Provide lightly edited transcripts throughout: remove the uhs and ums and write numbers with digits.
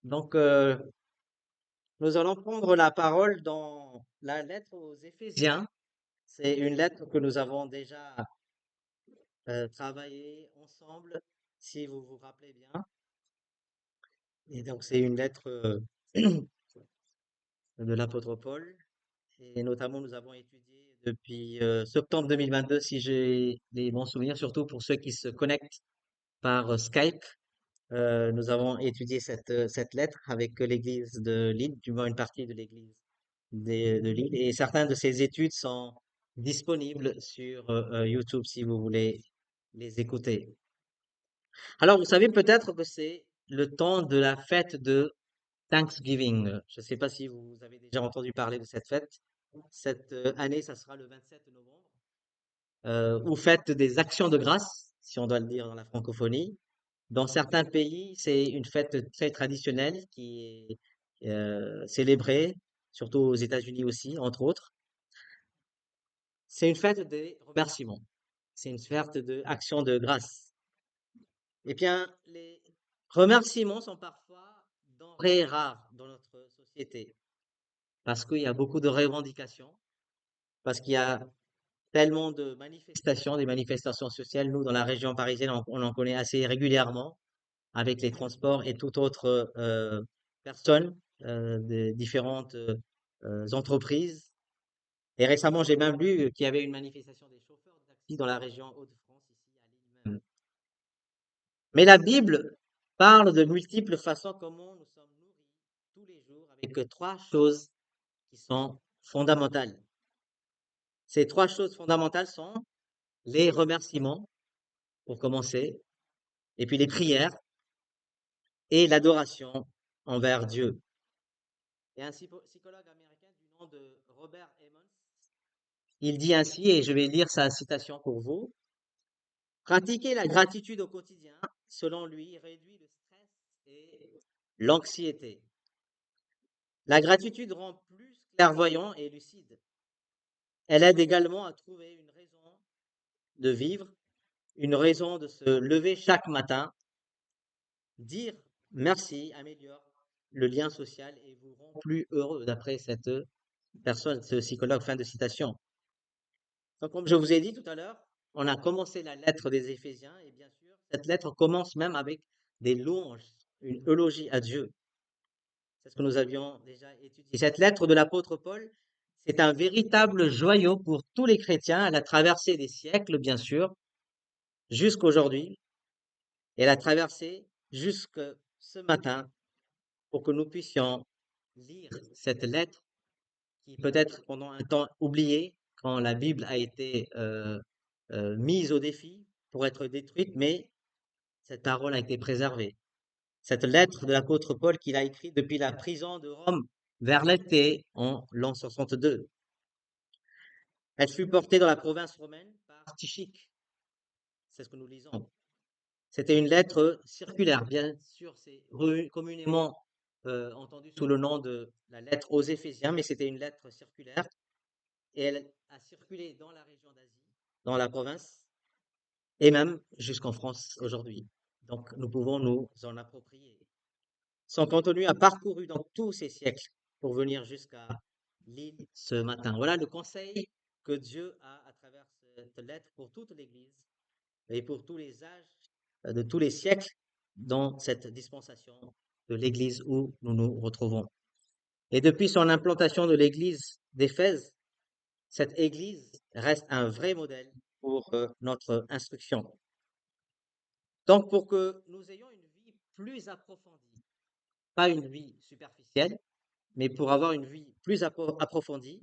Donc, nous allons prendre la parole dans la lettre aux Éphésiens. C'est une lettre que nous avons déjà travaillée ensemble, si vous vous rappelez bien. Et donc, c'est une lettre de l'apôtre Paul. Et notamment, nous avons étudié depuis septembre 2022, si j'ai les bons souvenirs, surtout pour ceux qui se connectent par Skype. Nous avons étudié cette lettre avec l'église de Lille, du moins une partie de l'église de Lille. Et certaines de ces études sont disponibles sur YouTube si vous voulez les écouter. Alors, vous savez peut-être que c'est le temps de la fête de Thanksgiving. Je ne sais pas si vous avez déjà entendu parler de cette fête. Cette année, ça sera le 27 novembre, ou fête des actions de grâce, si on doit le dire dans la francophonie. Dans certains pays, c'est une fête très traditionnelle qui est célébrée, surtout aux États-Unis aussi, entre autres. C'est une fête des remerciements. C'est une fête de action de grâce. Eh bien, les remerciements sont parfois denrées rares dans notre société parce qu'il y a beaucoup de revendications, parce qu'il y a tellement de manifestations, des manifestations sociales. Nous, dans la région parisienne, on en connaît assez régulièrement avec les transports et toute autre personne de différentes entreprises. Et récemment, j'ai même lu qu'il y avait une manifestation des chauffeurs de taxi dans la région Hauts-de-France, ici à Lille même. Mais la Bible parle de multiples façons comment nous sommes nourris tous les jours avec trois choses qui sont fondamentales. Ces trois choses fondamentales sont les remerciements, pour commencer, et puis les prières et l'adoration envers Dieu. Et un psychologue américain du nom de Robert Emmons, il dit ainsi, et je vais lire sa citation pour vous: pratiquer la gratitude au quotidien, selon lui, réduit le stress et l'anxiété. La gratitude rend plus clairvoyant et lucide. Elle aide également à trouver une raison de vivre, une raison de se lever chaque matin. Dire merci améliore le lien social et vous rend plus heureux, d'après cette personne, ce psychologue. Fin de citation. Donc, comme je vous ai dit tout à l'heure, on a commencé la lettre des Éphésiens et bien sûr, cette lettre commence même avec des louanges, une eulogie à Dieu. C'est ce que nous avions déjà étudié. Cette lettre de l'apôtre Paul, c'est un véritable joyau pour tous les chrétiens. Elle a traversé des siècles, bien sûr, jusqu'aujourd'hui. Elle a traversé jusque ce matin pour que nous puissions lire cette lettre qui peut-être pendant un temps oubliée quand la Bible a été mise au défi pour être détruite, mais cette parole a été préservée. Cette lettre de l'apôtre Paul qu'il a écrite depuis la prison de Rome vers l'été en l'an 62. Elle fut portée dans la province romaine par Tychique. C'est ce que nous lisons. C'était une lettre circulaire, bien sûr, c'est communément entendu sous le nom de la lettre aux Éphésiens, mais c'était une lettre circulaire et elle a circulé dans la région d'Asie, dans la province, et même jusqu'en France aujourd'hui. Donc nous pouvons nous en approprier. Son contenu a parcouru dans tous ces siècles pour venir jusqu'à Lille ce matin. Voilà le conseil que Dieu a à travers cette lettre pour toute l'Église et pour tous les âges de tous les siècles dans cette dispensation de l'Église où nous nous retrouvons. Et depuis son implantation de l'Église d'Éphèse, cette Église reste un vrai modèle pour notre instruction. Donc, pour que nous ayons une vie plus approfondie, pas une vie superficielle, mais pour avoir une vie plus approfondie,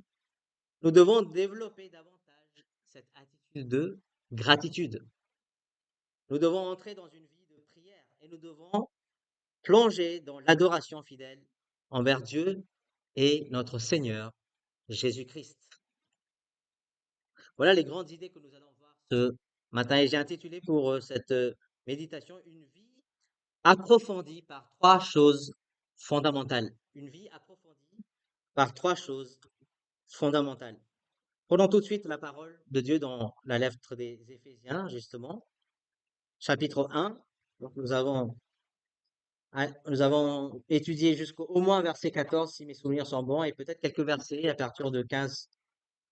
nous devons développer davantage cette attitude de gratitude. Nous devons entrer dans une vie de prière et nous devons plonger dans l'adoration fidèle envers Dieu et notre Seigneur Jésus-Christ. Voilà les grandes idées que nous allons voir ce matin et j'ai intitulé pour cette méditation une vie approfondie par trois choses fondamentales. Une vie approfondie par trois choses fondamentales. Prenons tout de suite la parole de Dieu dans la lettre des Éphésiens, justement, chapitre 1. Donc nous avons Nous avons étudié jusqu'au au moins verset 14, si mes souvenirs sont bons, et peut-être quelques versets à partir de 15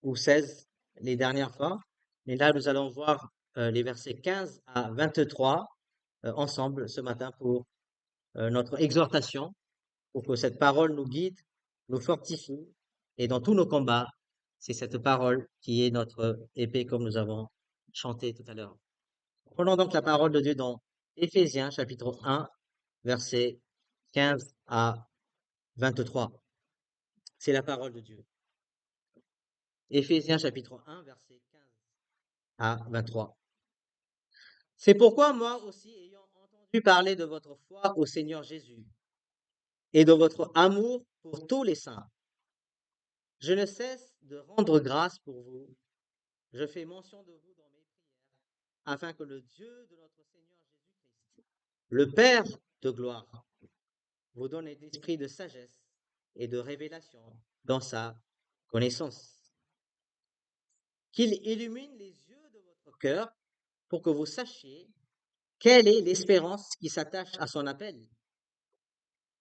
ou 16 les dernières fois. Mais là, nous allons voir les versets 15 à 23 ensemble ce matin pour notre exhortation, pour que cette parole nous guide, nous fortifie, et dans tous nos combats, c'est cette parole qui est notre épée, comme nous avons chanté tout à l'heure. Prenons donc la parole de Dieu dans Éphésiens chapitre 1, versets 15 à 23. C'est la parole de Dieu. Éphésiens chapitre 1, versets 15 à 23. C'est pourquoi moi aussi, ayant entendu parler de votre foi au Seigneur Jésus et de votre amour pour tous les saints, je ne cesse de rendre grâce pour vous. Je fais mention de vous dans mes prières, afin que le Dieu de notre Seigneur Jésus-Christ, le Père de gloire, vous donne l'esprit de sagesse et de révélation dans sa connaissance. Qu'il illumine les yeux de votre cœur pour que vous sachiez quelle est l'espérance qui s'attache à son appel,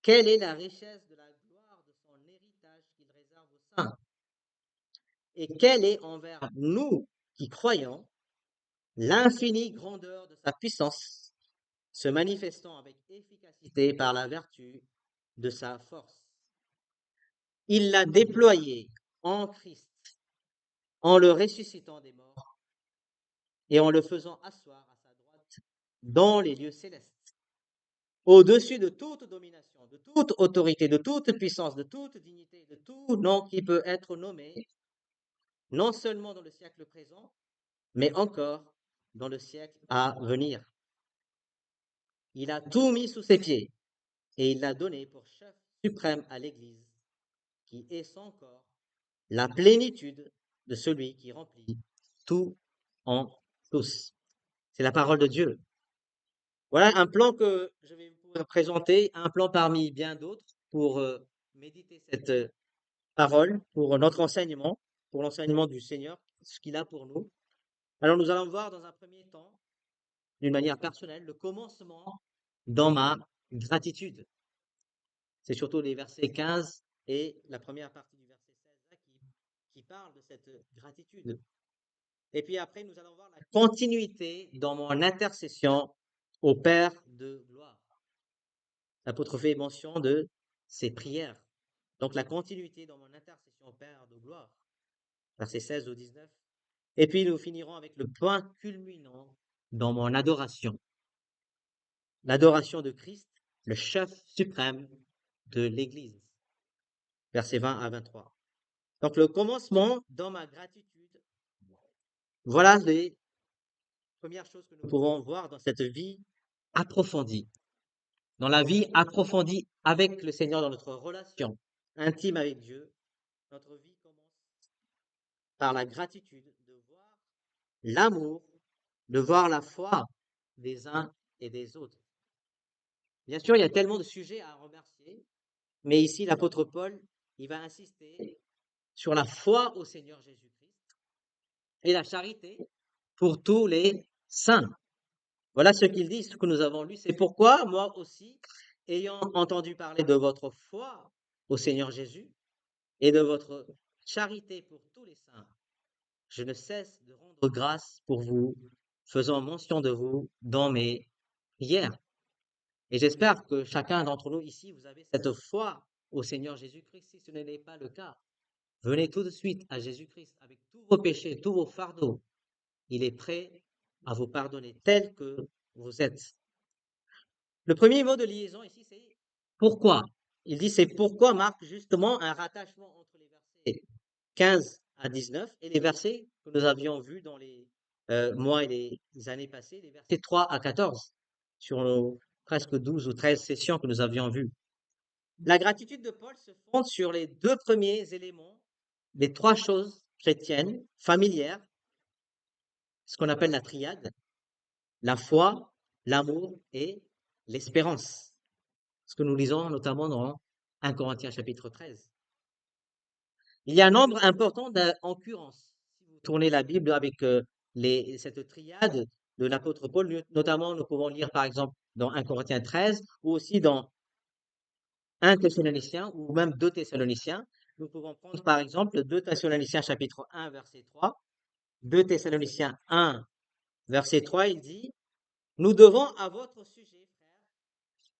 quelle est la richesse de la gloire de son héritage qu'il réserve aux saints, et quelle est envers nous qui croyons l'infinie grandeur de sa puissance, se manifestant avec efficacité par la vertu de sa force. Il l'a déployé en Christ, en le ressuscitant des morts et en le faisant asseoir à sa droite dans les lieux célestes, au-dessus de toute domination, de toute autorité, de toute puissance, de toute dignité, de tout nom qui peut être nommé, non seulement dans le siècle présent, mais encore dans le siècle à venir. Il a tout mis sous ses pieds et il l'a donné pour chef suprême à l'Église, qui est son corps, la plénitude de celui qui remplit tout en tous. C'est la parole de Dieu. Voilà un plan que je vais vous présenter, un plan parmi bien d'autres pour méditer cette parole, pour notre enseignement, pour l'enseignement du Seigneur, ce qu'il a pour nous. Alors nous allons voir dans un premier temps, d'une manière personnelle, le commencement dans ma gratitude. C'est surtout les versets 15 et la première partie du verset 16 qui parlent de cette gratitude. Et puis après, nous allons voir la continuité dans mon intercession au Père de gloire. L'apôtre fait mention de ses prières. Donc la continuité dans mon intercession au Père de gloire. Versets 16 au 19. Et puis nous finirons avec le point culminant dans mon adoration. L'adoration de Christ, le chef suprême de l'Église. Versets 20 à 23. Donc le commencement dans ma gratitude. Voilà les premières choses que nous pouvons voir dans cette vie approfondie. Dans la vie approfondie avec le Seigneur, dans notre relation intime avec Dieu, notre vie commence par la gratitude de voir l'amour, de voir la foi des uns et des autres. Bien sûr, il y a tellement de sujets à remercier, mais ici, l'apôtre Paul, il va insister sur la foi au Seigneur Jésus-Christ et la charité pour tous les saints. Voilà ce qu'il dit, ce que nous avons lu. C'est pourquoi, moi aussi, ayant entendu parler de votre foi au Seigneur Jésus et de votre charité pour tous les saints, je ne cesse de rendre grâce pour vous, faisant mention de vous dans mes prières. Et j'espère que chacun d'entre nous ici, vous avez cette foi au Seigneur Jésus-Christ. Si ce n'est pas le cas, venez tout de suite à Jésus-Christ avec tous vos péchés, tous vos fardeaux. Il est prêt à vous pardonner tel que vous êtes. Le premier mot de liaison ici, c'est pourquoi. Il dit c'est pourquoi marque justement un rattachement entre les versets 15 à 19 et les versets que nous avions vus dans les mois et les années passées, les versets 3 à 14, sur nos presque 12 ou 13 sessions que nous avions vues. La gratitude de Paul se fonde sur les deux premiers éléments, les trois choses chrétiennes, familières, ce qu'on appelle la triade, la foi, l'amour et l'espérance. Ce que nous lisons notamment dans 1 Corinthiens chapitre 13. Il y a un nombre important d'occurrences. Si vous tournez la Bible avec cette triade de l'apôtre Paul, notamment nous pouvons lire par exemple dans 1 Corinthiens 13, ou aussi dans 1 Thessaloniciens, ou même 2 Thessaloniciens. Nous pouvons prendre par exemple 2 Thessaloniciens chapitre 1, verset 3. 2 Thessaloniciens 1, verset 3, il dit, nous devons à votre sujet, frères,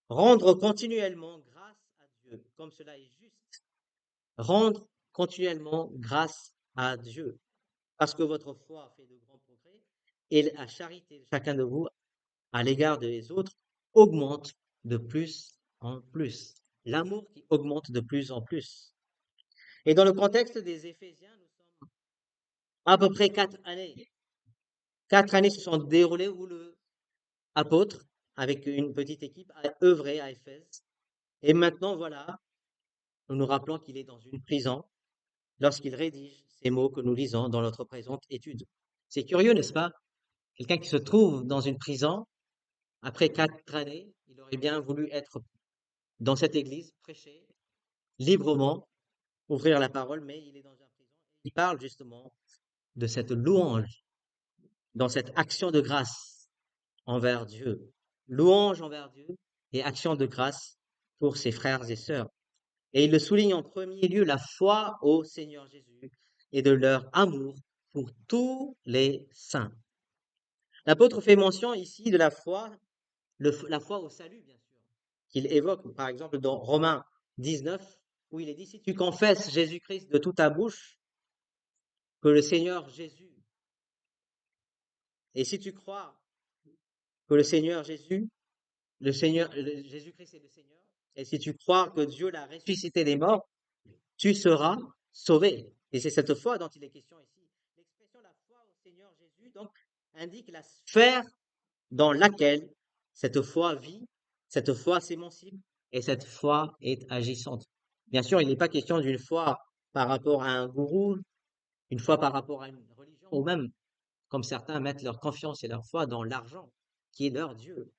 rendre continuellement grâce à Dieu, comme cela est juste. Rendre continuellement grâce à Dieu, parce que votre foi fait de grands progrès et la charité de chacun de vous à l'égard des autres augmente de plus en plus. L'amour qui augmente de plus en plus. Et dans le contexte des Éphésiens, nous sommes à peu près 4 années. 4 années se sont déroulées où le apôtre, avec une petite équipe, a œuvré à Éphèse. Et maintenant, voilà, nous nous rappelons qu'il est dans une prison lorsqu'il rédige ces mots que nous lisons dans notre présente étude. C'est curieux, n'est-ce pas? Quelqu'un qui se trouve dans une prison, après 4 années, il aurait bien voulu être dans cette église, prêcher librement, ouvrir la parole, mais il est dans une prison. Il parle justement de cette louange, dans cette action de grâce envers Dieu. Louange envers Dieu et action de grâce pour ses frères et sœurs. Et il le souligne en premier lieu, la foi au Seigneur Jésus et de leur amour pour tous les saints. L'apôtre fait mention ici de la foi, la foi au salut, bien sûr, qu'il évoque par exemple dans Romains 19, où il est dit, si tu confesses Jésus-Christ de toute ta bouche, que le Seigneur Jésus, et si tu crois que le Seigneur Jésus, Jésus-Christ est le Seigneur, et si tu crois que Dieu l'a ressuscité des morts, tu seras sauvé. Et c'est cette foi dont il est question ici. L'expression la foi au Seigneur Jésus, donc, indique la sphère dans laquelle cette foi vit, cette foi s'émancipe et cette foi est agissante. Bien sûr, il n'est pas question d'une foi par rapport à un gourou, une foi par rapport à une religion, ou même, comme certains mettent leur confiance et leur foi dans l'argent, qui est leur Dieu.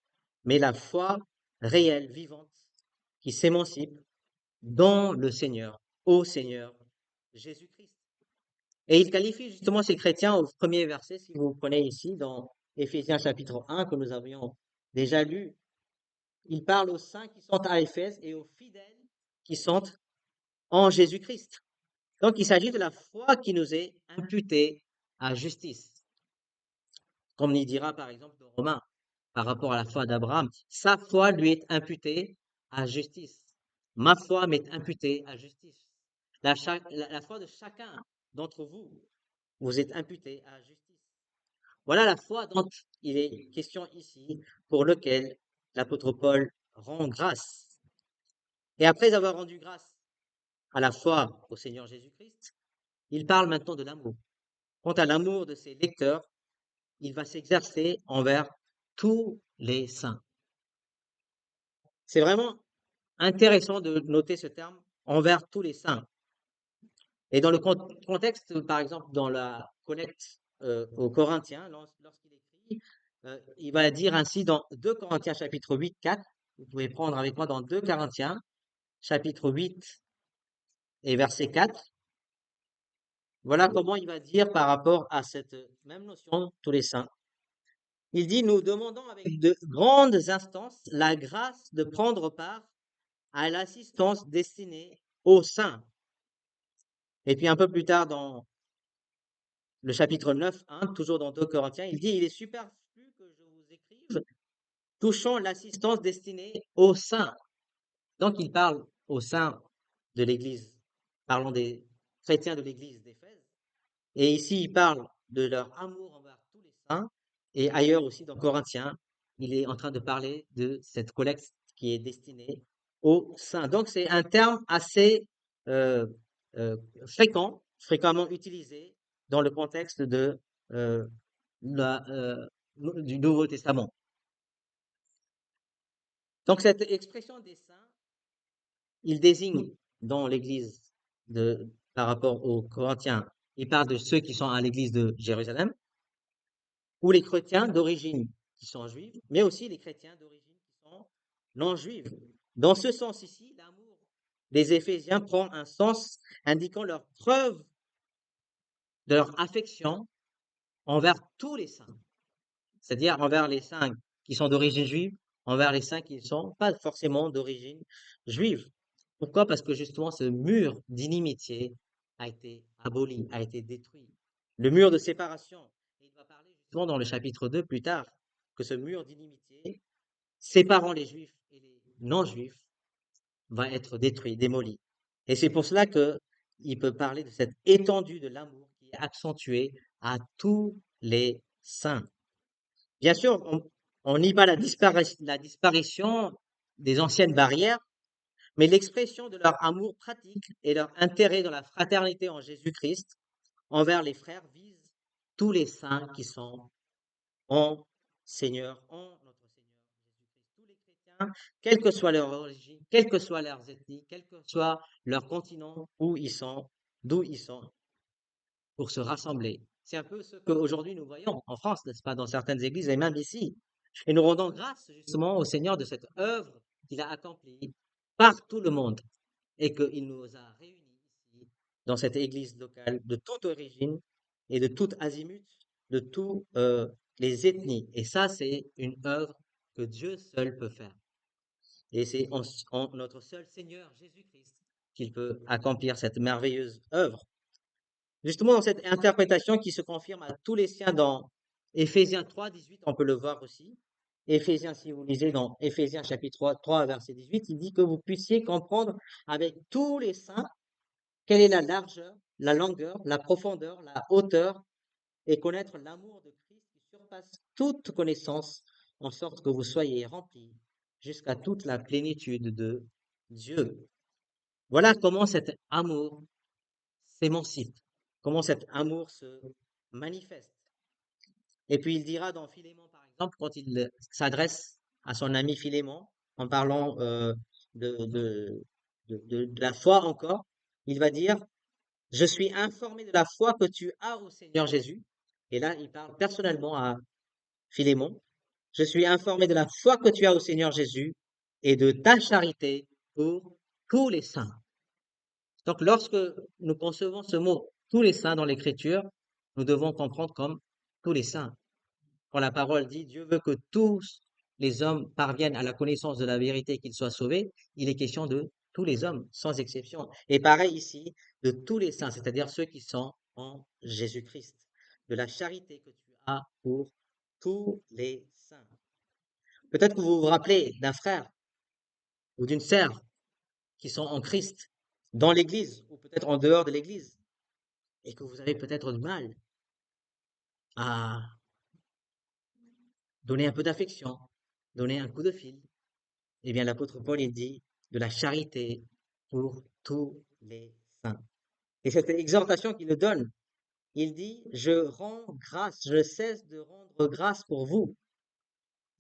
Mais la foi réelle, vivante, qui s'émancipe dans le Seigneur, au Seigneur Jésus-Christ. Et il qualifie justement ces chrétiens au premier verset, si vous prenez ici, dans Éphésiens chapitre 1, que nous avions déjà lu. Il parle aux saints qui sont à Éphèse et aux fidèles qui sont en Jésus-Christ. Donc il s'agit de la foi qui nous est imputée à justice. Comme il dira par exemple dans Romains, par rapport à la foi d'Abraham, sa foi lui est imputée à justice. Ma foi m'est imputée à justice. La foi de chacun d'entre vous vous êtes imputée à justice. Voilà la foi dont il est question ici, pour lequel l'apôtre Paul rend grâce. Et après avoir rendu grâce à la foi au Seigneur Jésus-Christ, il parle maintenant de l'amour. Quant à l'amour de ses lecteurs, il va s'exercer envers tous les saints. C'est vraiment intéressant de noter ce terme, envers tous les saints. Et dans le contexte, par exemple, dans la collecte aux Corinthiens, lorsqu'il écrit, il va dire ainsi dans 2 Corinthiens chapitre 8, 4, vous pouvez prendre avec moi dans 2 Corinthiens chapitre 8 et verset 4, voilà comment il va dire par rapport à cette même notion, tous les saints. Il dit, nous demandons avec de grandes instances la grâce de prendre part à l'assistance destinée aux saints. Et puis un peu plus tard dans le chapitre 9, 1, toujours dans 2 Corinthiens, il dit, il est superflu que je vous écrive touchant l'assistance destinée aux saints. Donc il parle aux saints de l'Église, parlons des chrétiens de l'Église d'Éphèse. Et ici, il parle de leur amour envers tous les saints. Et ailleurs aussi, dans Corinthiens, il est en train de parler de cette collecte qui est destinée aux saints. Donc, c'est un terme assez euh, euh, fréquemment utilisé dans le contexte euh, la, euh, du Nouveau Testament. Donc, cette expression des saints, il désigne dans l'Église par rapport aux Corinthiens, il parle de ceux qui sont à l'Église de Jérusalem, ou les chrétiens d'origine qui sont juifs, mais aussi les chrétiens d'origine qui sont non juifs. Dans ce sens ici, l'amour des Éphésiens prend un sens indiquant leur preuve de leur affection envers tous les saints, c'est-à-dire envers les saints qui sont d'origine juive envers les saints qui ne sont pas forcément d'origine juive. Pourquoi? Parce que justement ce mur d'inimitié a été aboli, a été détruit. Le mur de séparation. Il va parler justement dans le chapitre 2 plus tard que ce mur d'inimitié séparant les juifs et les non-juifs va être détruit, démoli. Et c'est pour cela que il peut parler de cette étendue de l'amour qui est accentuée à tous les saints. Bien sûr, on nie pas la disparition des anciennes barrières, mais l'expression de leur amour pratique et leur intérêt dans la fraternité en Jésus-Christ envers les frères vise tous les saints qui sont en Seigneur, en notre Seigneur Jésus-Christ. Tous les chrétiens, quelle que soit leur origine, quelle que soit leurs ethnies, quel que soit leur continent, où ils sont, d'où ils sont, pour se rassembler. C'est un peu ce qu'aujourd'hui nous voyons en France, n'est-ce pas, dans certaines églises et même ici. Et nous rendons grâce justement au Seigneur de cette œuvre qu'il a accomplie par tout le monde et qu'il nous a réunis ici dans cette église locale de toute origine et de tout azimut, de tous les ethnies. Et ça, c'est une œuvre que Dieu seul peut faire. Et c'est en notre seul Seigneur Jésus-Christ qu'il peut accomplir cette merveilleuse œuvre. Justement, dans cette interprétation qui se confirme à tous les siens dans Éphésiens 3, 18, on peut le voir aussi. Éphésiens, si vous lisez dans Éphésiens chapitre 3, verset 18, il dit que vous puissiez comprendre avec tous les saints quelle est la largeur, la longueur, la profondeur, la hauteur, et connaître l'amour de Christ qui surpasse toute connaissance, en sorte que vous soyez remplis jusqu'à toute la plénitude de Dieu. Voilà comment cet amour s'émancipe, comment cet amour se manifeste. Et puis il dira dans Philémon, par exemple, quand il s'adresse à son ami Philémon, en parlant de, de, de la foi encore, il va dire, je suis informé de la foi que tu as au Seigneur Jésus. Et là, il parle personnellement à Philémon. Je suis informé de la foi que tu as au Seigneur Jésus et de ta charité pour tous les saints. Donc, lorsque nous concevons ce mot tous les saints dans l'Écriture, nous devons comprendre comme tous les saints. Quand la parole dit Dieu veut que tous les hommes parviennent à la connaissance de la vérité, qu'ils soient sauvés, il est question de tous les hommes, sans exception. Et pareil ici, de tous les saints, c'est-à-dire ceux qui sont en Jésus-Christ, de la charité que tu as pour tous les saints. Peut-être que vous vous rappelez d'un frère ou d'une sœur qui sont en Christ, dans l'Église, ou peut-être en dehors de l'Église, et que vous avez peut-être du mal à donner un peu d'affection, donner un coup de fil. Eh bien, l'apôtre Paul, il dit de la charité pour tous les saints. Et cette exhortation qu'il le donne, il dit, je rends grâce, je ne cesse de rendre grâce pour vous,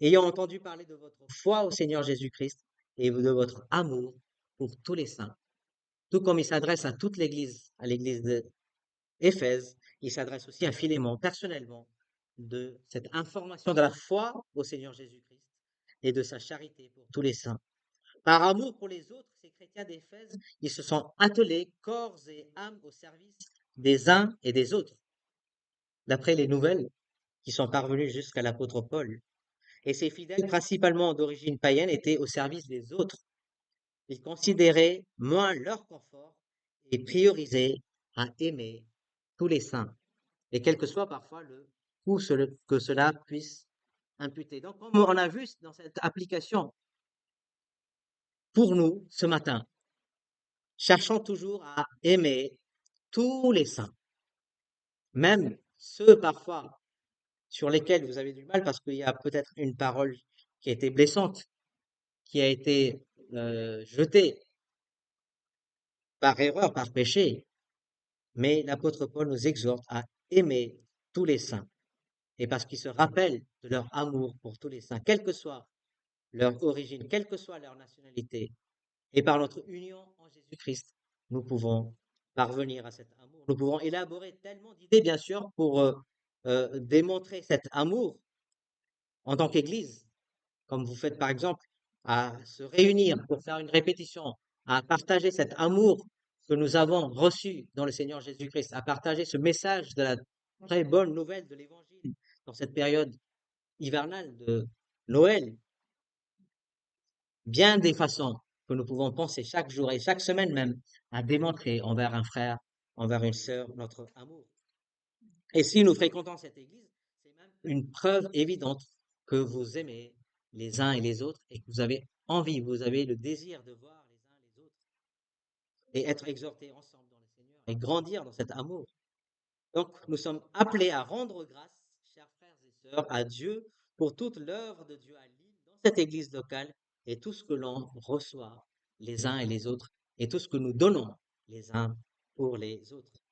ayant entendu parler de votre foi au Seigneur Jésus-Christ et de votre amour pour tous les saints. Tout comme il s'adresse à toute l'Église, à l'Église d'Éphèse, il s'adresse aussi à Philémon personnellement de cette information de la foi au Seigneur Jésus-Christ et de sa charité pour tous les saints. Par amour pour les autres, ces chrétiens d'Éphèse, ils se sont attelés corps et âme au service des uns et des autres, d'après les nouvelles qui sont parvenues jusqu'à l'apôtre Paul. Et ces fidèles, principalement d'origine païenne, étaient au service des autres. Ils considéraient moins leur confort et priorisaient à aimer tous les saints, et quel que soit parfois le coût que cela puisse imputer. Donc, comme on a vu dans cette application, pour nous, ce matin, cherchons toujours à aimer tous les saints, même ceux parfois sur lesquels vous avez du mal parce qu'il y a peut-être une parole qui a été blessante, qui a été jetée par erreur, par péché. Mais l'apôtre Paul nous exhorte à aimer tous les saints. Et parce qu'il se rappelle de leur amour pour tous les saints, quelle que soit leur origine, quelle que soit leur nationalité, et par notre union en Jésus-Christ, nous pouvons parvenir à cet amour. Nous pouvons élaborer tellement d'idées, bien sûr, pour démontrer cet amour en tant qu'Église, comme vous faites par exemple, à se réunir pour faire une répétition, à partager cet amour que nous avons reçu dans le Seigneur Jésus-Christ, à partager ce message de la très bonne nouvelle de l'Évangile dans cette période hivernale de Noël. bien des façons que nous pouvons penser chaque jour et chaque semaine même à démontrer envers un frère, envers une sœur, notre amour. Et si nous fréquentons cette église, c'est même une preuve évidente que vous aimez les uns et les autres et que vous avez envie, vous avez le désir de voir les uns les autres et être exhortés ensemble dans le Seigneur et grandir dans cet amour. Donc, nous sommes appelés à rendre grâce, chers frères et sœurs, à Dieu pour toute l'œuvre de Dieu à Lille, dans cette église locale, et tout ce que l'on reçoit les uns et les autres, et tout ce que nous donnons les uns pour les autres.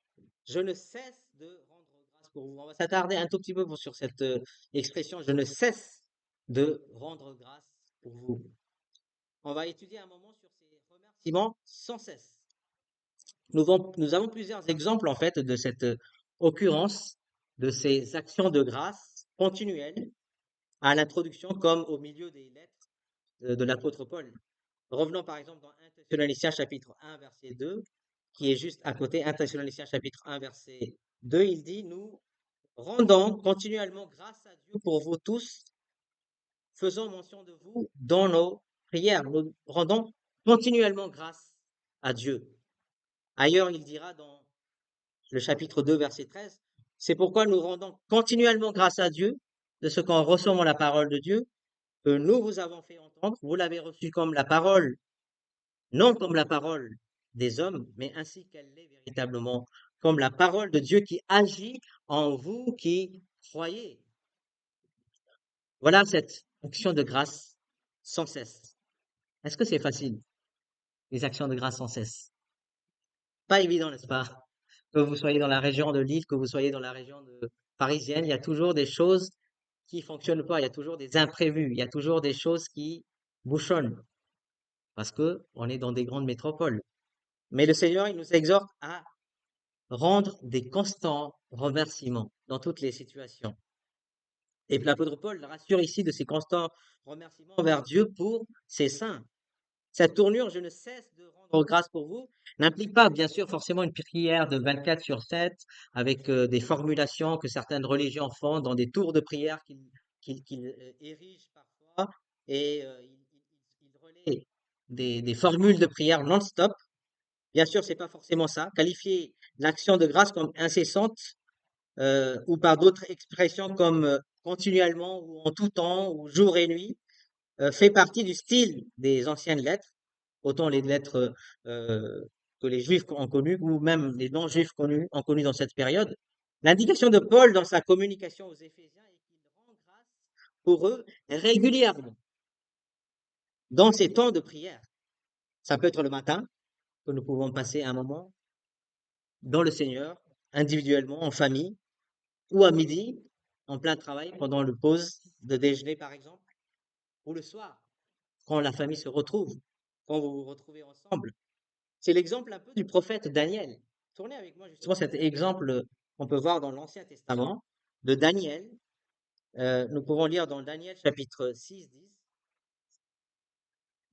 Je ne cesse de rendre grâce pour vous. On va s'attarder un tout petit peu sur cette expression. Je ne cesse de rendre grâce pour vous. On va étudier un moment sur ces remerciements sans cesse. Nous avons plusieurs exemples en fait de cette occurrence de ces actions de grâce continuelles à l'introduction comme au milieu des lettres de l'apôtre Paul. Revenons par exemple dans 1 Thessaloniciens chapitre 1 verset 2 qui est juste à côté. 1 Thessaloniciens chapitre 1 verset 2, il dit: nous rendons continuellement grâce à Dieu pour vous tous, faisons mention de vous dans nos prières. Nous rendons continuellement grâce à Dieu. Ailleurs, il dira dans le chapitre 2, verset 13, c'est pourquoi nous rendons continuellement grâce à Dieu de ce qu'en recevant la parole de Dieu, que nous vous avons fait entendre, vous l'avez reçue comme la parole, non comme la parole des hommes, mais ainsi qu'elle l'est véritablement, comme la parole de Dieu qui agit en vous qui croyez. Voilà cette action de grâce sans cesse. Est-ce que c'est facile, les actions de grâce sans cesse? Pas évident, n'est-ce pas? Que vous soyez dans la région de Lille, que vous soyez dans la région parisienne, il y a toujours des choses qui fonctionnent pas, il y a toujours des imprévus, il y a toujours des choses qui bouchonnent, parce que on est dans des grandes métropoles. Mais le Seigneur, il nous exhorte à rendre des constants remerciements dans toutes les situations. Et l'apôtre Paul rassure ici de ses constants remerciements envers Dieu pour ses saints. Cette tournure, je ne cesse de rendre grâce pour vous, n'implique pas, bien sûr, forcément une prière de 24/7 avec des formulations que certaines religions font dans des tours de prière qu'ils érigent parfois et ils relaient des formules de prière non-stop. Bien sûr, c'est pas forcément ça. Qualifier l'action de grâce comme incessante ou par d'autres expressions comme continuellement ou en tout temps ou jour et nuit fait partie du style des anciennes lettres, autant les lettres que les Juifs ont connues, ou même les non-Juifs ont connues dans cette période. L'indication de Paul dans sa communication aux Éphésiens est qu'il rend grâce pour eux régulièrement, dans ces temps de prière. Ça peut être le matin, que nous pouvons passer un moment dans le Seigneur, individuellement, en famille, ou à midi, en plein travail, pendant le pause de déjeuner, par exemple, ou le soir, quand la famille se retrouve, quand vous vous retrouvez ensemble. C'est l'exemple un peu du prophète Daniel. Tournez avec moi justement cet exemple qu'on peut voir dans l'Ancien Testament de Daniel. Nous pouvons lire dans Daniel chapitre 6, 10.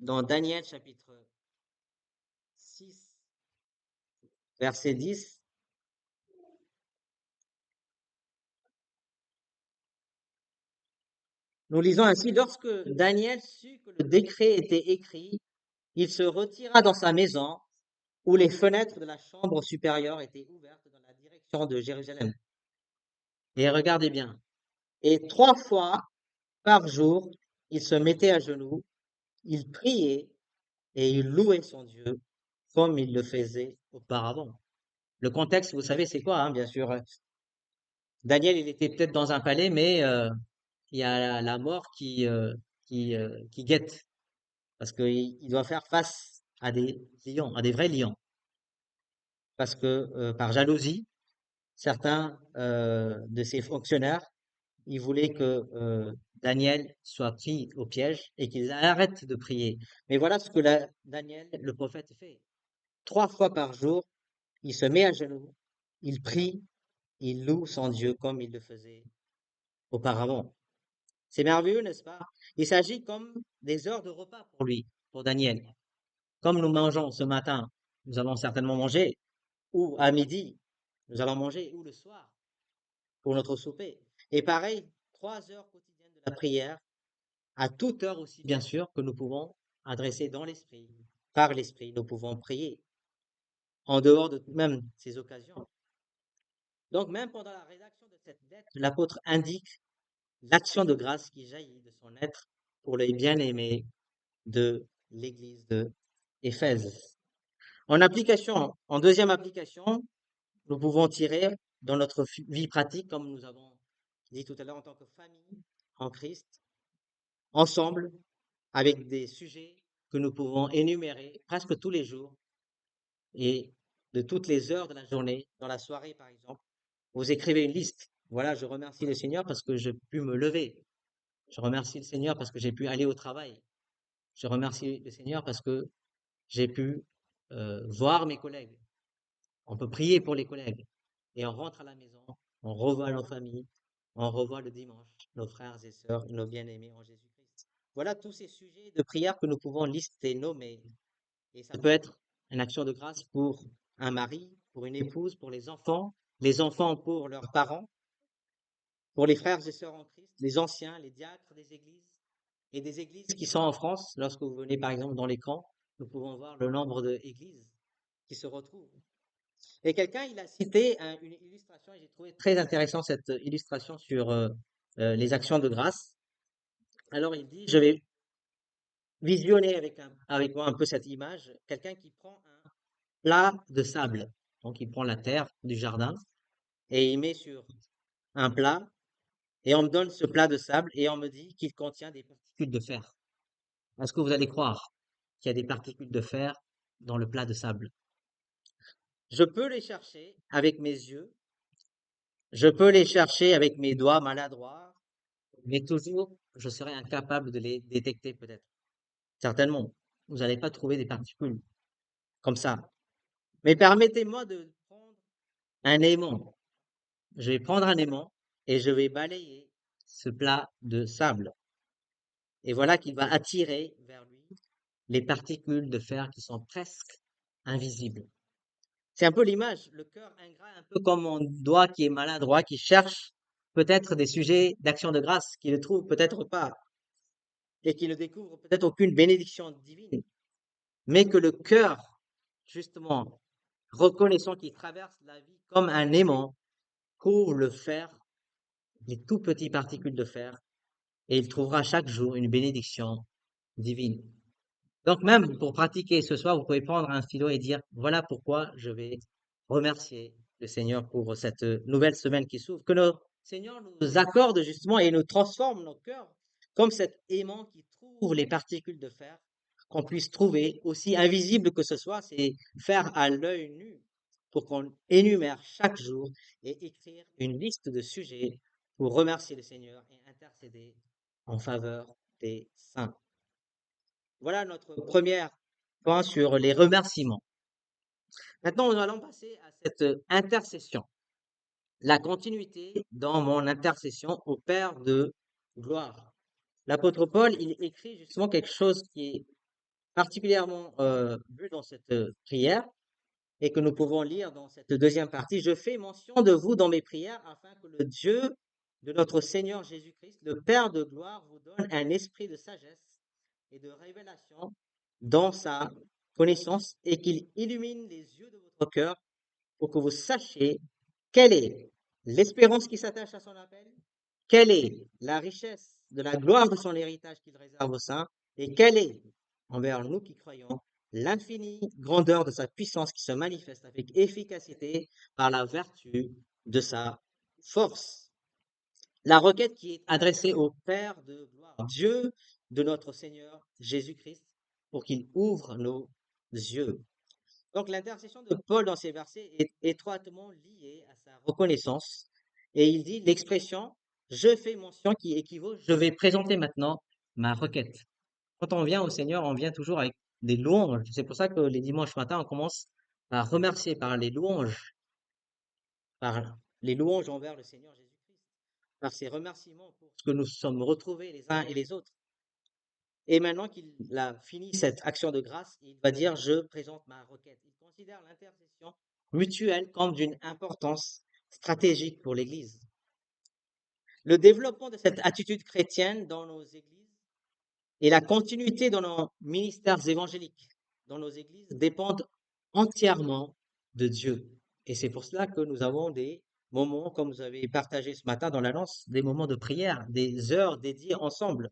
Dans Daniel chapitre 6, verset 10. Nous lisons ainsi: lorsque Daniel sut que le décret était écrit, il se retira dans sa maison où les fenêtres de la chambre supérieure étaient ouvertes dans la direction de Jérusalem. Et regardez bien. Et 3 fois par jour, il se mettait à genoux, il priait et il louait son Dieu comme il le faisait auparavant. Le contexte, vous savez, c'est quoi, hein, bien sûr. Daniel, il était peut-être dans un palais, mais il y a la mort qui guette, parce qu'il doit faire face à des lions, à des vrais lions, parce que par jalousie, certains de ses fonctionnaires, ils voulaient que Daniel soit pris au piège et qu'ils arrêtent de prier. Mais voilà ce que Daniel, le prophète, fait. 3 fois par jour, il se met à genoux, il prie, il loue son Dieu comme il le faisait auparavant. C'est merveilleux, n'est-ce pas? Il s'agit comme des heures de repas pour lui, pour Daniel. Comme nous mangeons ce matin, nous allons certainement manger, ou à midi, nous allons manger, ou le soir, pour notre souper. Et pareil, 3 heures quotidiennes de la prière, à toute heure aussi, bien sûr, que nous pouvons adressée dans l'esprit, par l'esprit, nous pouvons prier en dehors de même ces occasions. Donc même pendant la rédaction de cette lettre, l'apôtre indique l'action de grâce qui jaillit de son être pour les bien-aimés de l'église de Éphèse. En deuxième application, nous pouvons tirer dans notre vie pratique, comme nous avons dit tout à l'heure, en tant que famille en Christ, ensemble, avec des sujets que nous pouvons énumérer presque tous les jours et de toutes les heures de la journée, dans la soirée par exemple. Vous écrivez une liste. Voilà, je remercie le Seigneur parce que j'ai pu me lever. Je remercie le Seigneur parce que j'ai pu aller au travail. Je remercie le Seigneur parce que j'ai pu voir mes collègues. On peut prier pour les collègues. Et on rentre à la maison, on revoit nos familles, on revoit le dimanche nos frères et sœurs, nos bien-aimés en Jésus-Christ. Voilà tous ces sujets de prière que nous pouvons lister, nommer. Et ça peut être une action de grâce pour un mari, pour une épouse, pour les enfants pour leurs parents, pour les frères et sœurs en Christ, les anciens, les diacres des églises et des églises qui sont en France. Lorsque vous venez par exemple dans les camps, nous pouvons voir le nombre d'églises qui se retrouvent. Et quelqu'un, il a cité une illustration, et j'ai trouvé très intéressant cette illustration sur les actions de grâce. Alors il dit, je vais visionner avec moi un peu cette image, quelqu'un qui prend un plat de sable. Donc il prend la terre du jardin et il met sur un plat et on me donne ce plat de sable et on me dit qu'il contient des particules de fer. Est-ce que vous allez croire qu'il y a des particules de fer dans le plat de sable? Je peux les chercher avec mes yeux, je peux les chercher avec mes doigts maladroits, mais toujours, je serai incapable de les détecter peut-être. Certainement, vous n'allez pas trouver des particules comme ça. Mais permettez-moi de prendre un aimant. Je vais prendre un aimant et je vais balayer ce plat de sable. Et voilà qu'il va attirer vers lui les particules de fer qui sont presque invisibles. C'est un peu l'image, le cœur ingrat, un peu comme mon doigt qui est maladroit, qui cherche peut-être des sujets d'action de grâce, qui ne trouve peut-être pas, et qui ne découvre peut-être aucune bénédiction divine, mais que le cœur, justement, reconnaissant qu'il traverse la vie comme un aimant, couvre le fer, les tout petites particules de fer, et il trouvera chaque jour une bénédiction divine. Donc même pour pratiquer ce soir, vous pouvez prendre un stylo et dire, voilà pourquoi je vais remercier le Seigneur pour cette nouvelle semaine qui s'ouvre, que le Seigneur nous accorde justement et nous transforme nos cœurs comme cet aimant qui trouve les particules de fer, qu'on puisse trouver, aussi invisible que ce soit, c'est faire à l'œil nu pour qu'on énumère chaque jour et écrire une liste de sujets pour remercier le Seigneur et intercéder en faveur des saints. Voilà notre premier point sur les remerciements. Maintenant, nous allons passer à cette intercession. La continuité dans mon intercession au Père de gloire. L'apôtre Paul, il écrit justement quelque chose qui est particulièrement vu dans cette prière et que nous pouvons lire dans cette deuxième partie. Je fais mention de vous dans mes prières afin que le Dieu de notre Seigneur Jésus-Christ, le Père de gloire, vous donne un esprit de sagesse et de révélation dans sa connaissance et qu'il illumine les yeux de votre cœur pour que vous sachiez quelle est l'espérance qui s'attache à son appel, quelle est la richesse de la gloire de son héritage qu'il réserve aux saints et quelle est, envers nous qui croyons, l'infinie grandeur de sa puissance qui se manifeste avec efficacité par la vertu de sa force. La requête qui est adressée au Père de gloire, Dieu de notre Seigneur Jésus-Christ, pour qu'il ouvre nos yeux. Donc l'intercession de Paul dans ces versets est étroitement liée à sa reconnaissance. Et il dit l'expression je fais mention qui équivaut je vais présenter maintenant ma requête. Quand on vient au Seigneur, on vient toujours avec des louanges. C'est pour ça que les dimanches matins, on commence par remercier par les louanges envers le Seigneur Jésus-Christ, par ses remerciements pour ce que nous sommes retrouvés les uns et les autres. Et maintenant qu'il a fini cette action de grâce, il va dire, je présente ma requête. Il considère l'intercession mutuelle comme d'une importance stratégique pour l'Église. Le développement de cette attitude chrétienne dans nos églises Et la continuité dans nos ministères évangéliques, dans nos églises, dépendent entièrement de Dieu. Et c'est pour cela que nous avons des moments, comme vous avez partagé ce matin dans l'annonce, des moments de prière, des heures dédiées ensemble.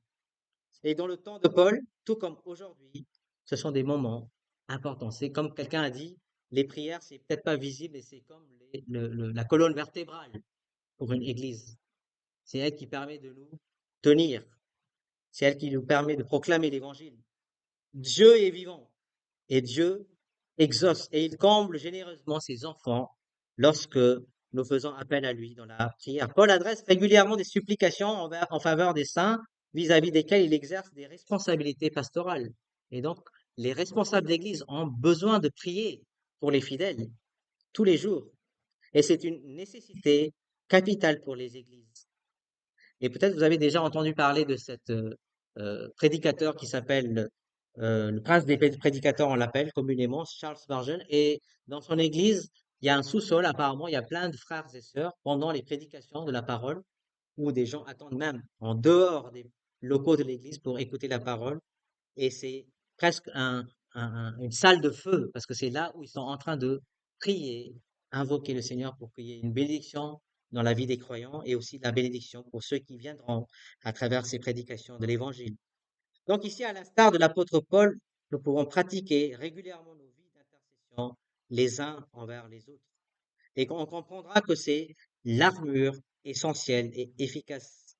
Et dans le temps de Paul, tout comme aujourd'hui, ce sont des moments importants. C'est comme quelqu'un a dit, les prières, c'est peut-être pas visible et c'est comme la colonne vertébrale pour une église. C'est elle qui permet de nous tenir. C'est elle qui nous permet de proclamer l'évangile. Dieu est vivant et Dieu exauce et il comble généreusement ses enfants lorsque nous faisons appel à lui dans la prière. Paul adresse régulièrement des supplications en faveur des saints vis-à-vis desquels il exerce des responsabilités pastorales. Et donc, les responsables d'église ont besoin de prier pour les fidèles tous les jours. Et c'est une nécessité capitale pour les églises. Et peut-être vous avez déjà entendu parler de cet prédicateur qui s'appelle le prince des prédicateurs, on l'appelle communément, Charles Spurgeon. Et dans son église, il y a un sous-sol, apparemment, il y a plein de frères et sœurs pendant les prédications de la parole, où des gens attendent même en dehors des locaux de l'église pour écouter la parole. Et c'est presque une salle de feu, parce que c'est là où ils sont en train de prier, invoquer le Seigneur pour qu'il y ait une bénédiction dans la vie des croyants et aussi la bénédiction pour ceux qui viendront à travers ces prédications de l'Évangile. Donc ici, à l'instar de l'apôtre Paul, nous pouvons pratiquer régulièrement nos vies d'intercession les uns envers les autres. Et on comprendra que c'est l'armure essentielle et efficace.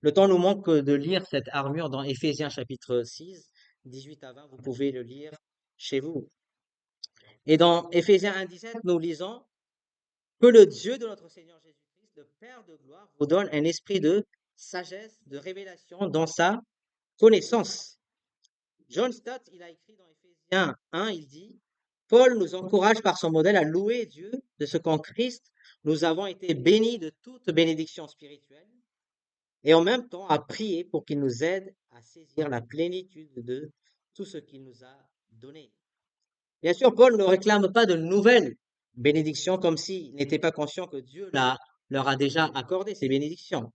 Le temps nous manque de lire cette armure dans Éphésiens chapitre 6, 18 à 20. Vous pouvez le lire chez vous. Et dans Éphésiens 1, 17, nous lisons que le Dieu de notre Seigneur Jésus-Christ, le Père de gloire, vous donne un esprit de sagesse, de révélation dans sa connaissance. John Stott, il a écrit dans Éphésiens 1, il dit, Paul nous encourage par son modèle à louer Dieu de ce qu'en Christ, nous avons été bénis de toute bénédiction spirituelle et en même temps à prier pour qu'il nous aide à saisir la plénitude de tout ce qu'il nous a donné. Bien sûr, Paul ne réclame pas de nouvelles bénédictions comme s'il n'était pas conscient que Dieu leur a déjà accordé ces bénédictions.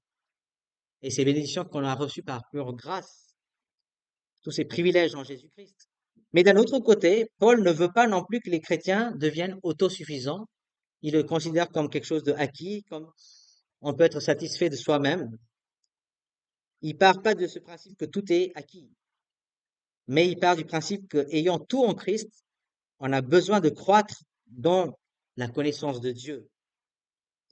Et ces bénédictions qu'on a reçues par pure grâce, tous ces privilèges en Jésus-Christ. Mais d'un autre côté, Paul ne veut pas non plus que les chrétiens deviennent autosuffisants. Il le considère comme quelque chose de acquis, comme on peut être satisfait de soi-même. Il part pas de ce principe que tout est acquis, mais il part du principe qu'ayant tout en Christ, on a besoin de croître dans la connaissance de Dieu.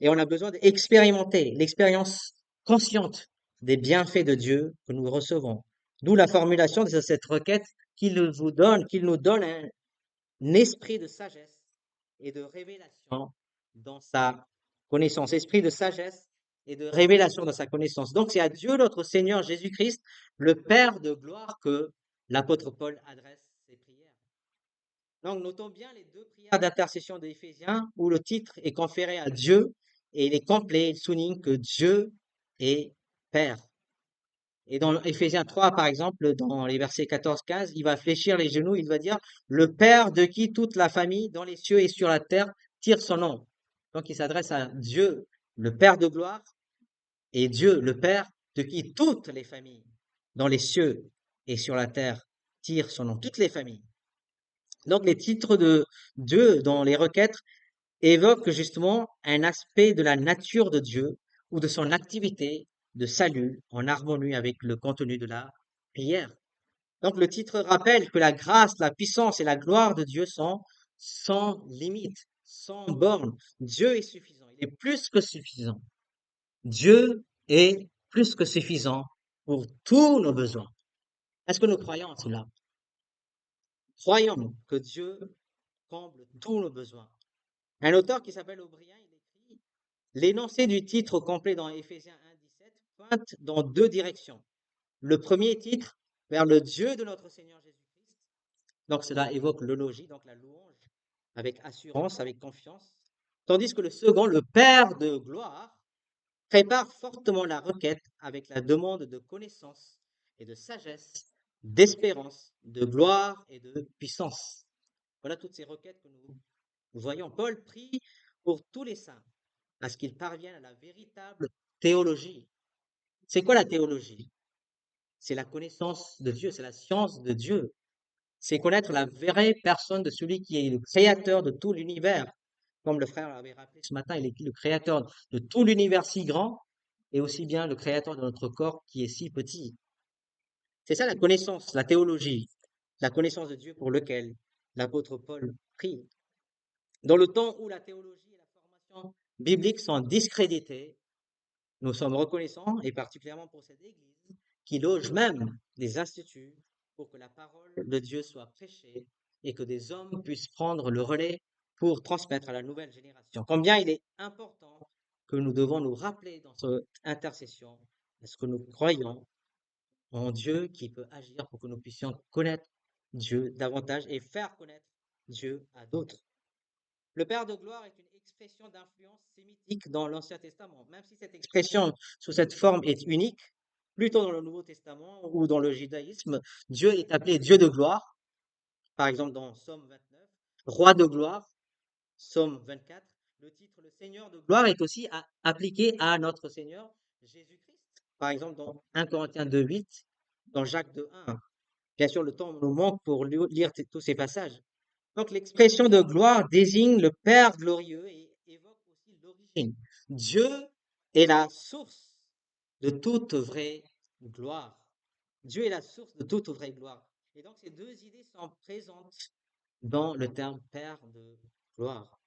Et on a besoin d'expérimenter l'expérience consciente des bienfaits de Dieu que nous recevons. D'où la formulation de cette requête qu'il nous donne un esprit de sagesse et de révélation dans sa connaissance. Esprit de sagesse et de révélation dans sa connaissance. Donc c'est à Dieu notre Seigneur Jésus-Christ, le Père de gloire, que l'apôtre Paul adresse ses prières. Donc notons bien les deux prières d'intercession des Éphésiens où le titre est conféré à Dieu et il est complet, il souligne que Dieu est Père. Et dans Éphésiens 3, par exemple, dans les versets 14-15, il va fléchir les genoux, il va dire, le Père de qui toute la famille dans les cieux et sur la terre tire son nom. Donc il s'adresse à Dieu, le Père de gloire, et Dieu, le Père, de qui toutes les familles dans les cieux et sur la terre tirent son nom, toutes les familles. Donc les titres de Dieu dans les requêtes évoquent justement un aspect de la nature de Dieu ou de son activité de salut en harmonie avec le contenu de la prière. Donc le titre rappelle que la grâce, la puissance et la gloire de Dieu sont sans limite, sans borne. Dieu est suffisant, il est plus que suffisant. Dieu est plus que suffisant pour tous nos besoins. Est-ce que nous croyons à cela? Croyons que Dieu comble tous nos besoins. Un auteur qui s'appelle O'Brien, il écrit l'énoncé du titre complet dans Éphésiens 1, 17 pointe dans deux directions. Le premier titre, vers le Dieu de notre Seigneur Jésus-Christ. Donc cela évoque l'eulogie, donc la louange, avec assurance, avec confiance. Tandis que le second, le Père de gloire, prépare fortement la requête avec la demande de connaissance et de sagesse, d'espérance, de gloire et de puissance. Voilà toutes ces requêtes que nous voyons. Paul prie pour tous les saints, à ce qu'ils parviennent à la véritable théologie. C'est quoi la théologie? c'est la connaissance de Dieu, c'est la science de Dieu. C'est connaître la vraie personne de celui qui est le créateur de tout l'univers. Comme le frère l'avait rappelé ce matin, il est le créateur de tout l'univers si grand et aussi bien le créateur de notre corps qui est si petit. C'est ça la connaissance, la théologie, la connaissance de Dieu pour lequel l'apôtre Paul prie. Dans le temps où la théologie et la formation biblique sont discréditées, nous sommes reconnaissants, et particulièrement pour cette Église, qui loge même des instituts pour que la parole de Dieu soit prêchée et que des hommes puissent prendre le relais pour transmettre à la nouvelle génération. Combien il est important que nous devons nous rappeler dans cette intercession, est-ce que nous croyons en Dieu qui peut agir pour que nous puissions connaître Dieu davantage et faire connaître Dieu à d'autres. Le Père de gloire est une expression d'influence sémitique dans l'Ancien Testament, même si cette expression sous cette forme est unique, plutôt dans le Nouveau Testament ou dans le judaïsme, Dieu est appelé Dieu de gloire, par exemple dans Psaume 29, Roi de gloire, Psaume 24. Le titre le Seigneur de gloire est aussi appliqué à notre Seigneur Jésus-Christ, par exemple dans 1 Corinthiens 2,8, dans Jacques 2,1. Bien sûr, le temps nous manque pour lire tous ces passages. Donc l'expression de gloire désigne le Père glorieux et évoque aussi l'origine. Dieu est la source de toute vraie gloire. Dieu est la source de toute vraie gloire. Et donc ces deux idées sont présentes dans le terme Père de gloire.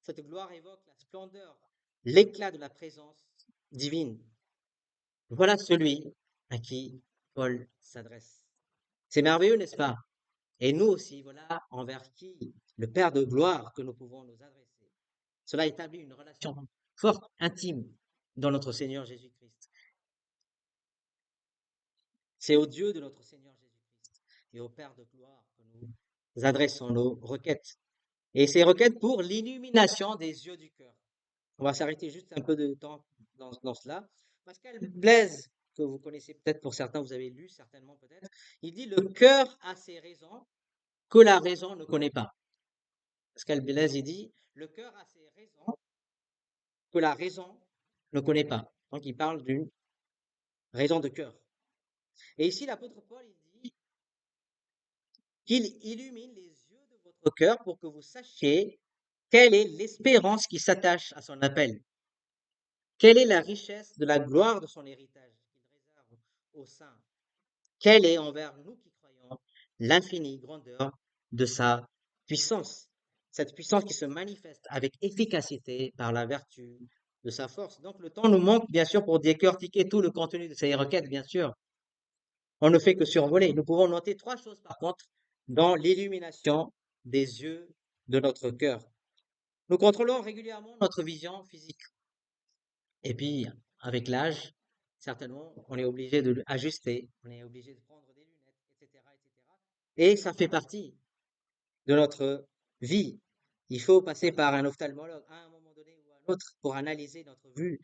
Cette gloire évoque la splendeur, l'éclat de la présence divine. Voilà celui à qui Paul s'adresse. C'est merveilleux, n'est-ce pas? Et nous aussi, voilà envers qui le Père de gloire que nous pouvons nous adresser. Cela établit une relation forte, intime dans notre Seigneur Jésus-Christ. C'est au Dieu de notre Seigneur Jésus-Christ et au Père de gloire que nous adressons nos requêtes. Et ces requêtes pour l'illumination des yeux du cœur. On va s'arrêter juste un peu de temps dans cela. Pascal Blaise, que vous connaissez peut-être pour certains, vous avez lu certainement peut-être, il dit le cœur a ses raisons que la raison ne connaît pas. Pascal Blaise, il dit le cœur a ses raisons que la raison ne connaît pas. Donc il parle d'une raison de cœur. Et ici, l'apôtre Paul, il dit qu'il illumine les yeux de votre cœur pour que vous sachiez quelle est l'espérance qui s'attache à son appel. Quelle est la richesse de la gloire de son héritage qu'il réserve aux saints? Quelle est envers nous qui croyons l'infinie grandeur de sa puissance? Cette puissance qui se manifeste avec efficacité par la vertu de sa force. Donc le temps nous manque bien sûr pour décortiquer tout le contenu de ces requêtes, bien sûr. On ne fait que survoler. Nous pouvons noter trois choses par contre dans l'illumination des yeux de notre cœur. Nous contrôlons régulièrement notre vision physique. Et puis, avec l'âge, certainement, on est obligé de l'ajuster, on est obligé de prendre des lunettes, etc., etc. Et ça fait partie de notre vie. Il faut passer par un ophtalmologue à un moment donné ou à un autre pour analyser notre vue.